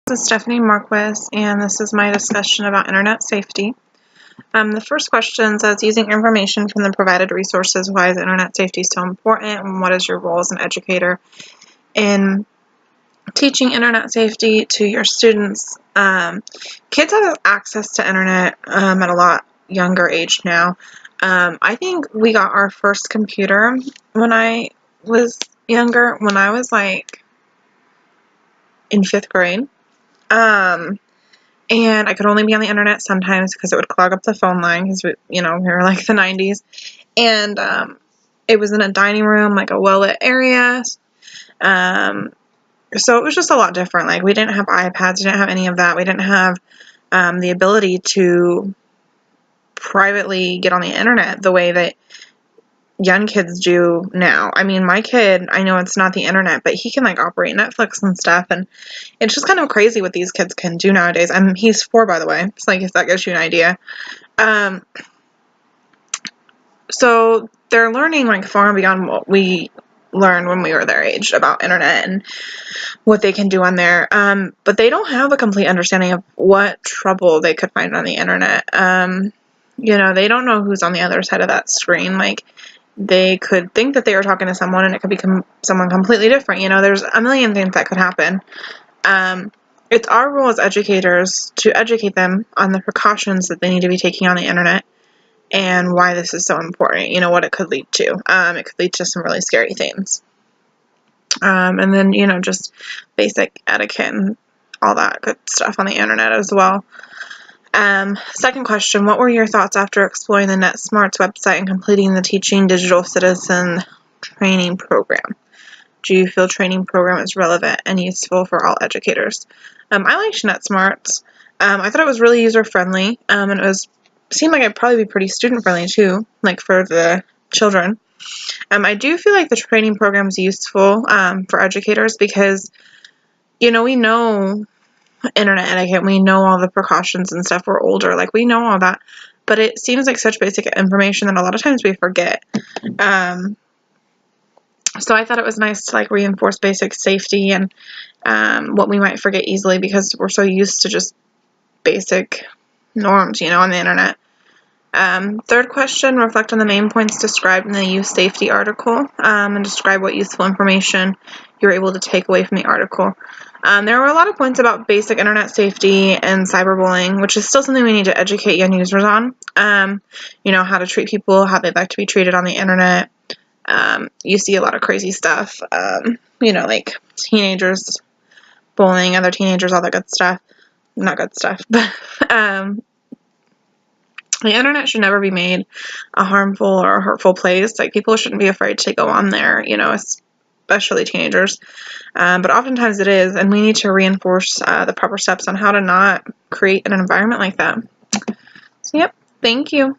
This is Stephanie Marquez, and this is my discussion about internet safety. The first question says, using information from the provided resources, why is internet safety so important, and what is your role as an educator in teaching internet safety to your students? Kids have access to internet at a lot younger age now. I think we got our first computer when I was younger, when I was like in 5th grade. And I could only be on the internet sometimes because it would clog up the phone line because, we were like the 90s. And it was in a dining room, like a well-lit area. So it was just a lot different. Like, we didn't have iPads, we didn't have any of that. We didn't have the ability to privately get on the internet the way that young kids do now. I mean, my kid, I know it's not the internet, but he can like operate Netflix and stuff, and it's just kind of crazy what these kids can do nowadays. He's 4, by the way. It's like, if that gives you an idea. So they're learning like far beyond what we learned when we were their age about internet and what they can do on there. But they don't have a complete understanding of what trouble they could find on the internet. They don't know who's on the other side of that screen. Like, they could think that they were talking to someone and it could become someone completely different. There's a million things that could happen. It's our role as educators to educate them on the precautions that they need to be taking on the internet and why this is so important, what it could lead to. It could lead to some really scary things. And then, just basic etiquette and all that good stuff on the internet as well. Second question, what were your thoughts after exploring the NetSmarts website and completing the Teaching Digital Citizen training program? Do you feel training program is relevant and useful for all educators? I liked NetSmarts. I thought it was really user-friendly, and it seemed like it'd probably be pretty student-friendly too, like for the children. I do feel like the training program is useful for educators because, we know internet etiquette, we know all the precautions and stuff. We're older, like, we know all that, but it seems like such basic information that a lot of times we forget. So I thought it was nice to like reinforce basic safety and what we might forget easily because we're so used to just basic norms, on the internet. Third question, reflect on the main points described in the youth safety article and describe what useful information you were able to take away from the article. There were a lot of points about basic internet safety and cyberbullying, which is still something we need to educate young users on. How to treat people, how they'd like to be treated on the internet. You see a lot of crazy stuff, like teenagers bullying other teenagers, all that good stuff. Not good stuff, but the internet should never be made a harmful or hurtful place. Like, people shouldn't be afraid to go on there, especially teenagers. But oftentimes it is, and we need to reinforce the proper steps on how to not create an environment like that. So, yep, thank you.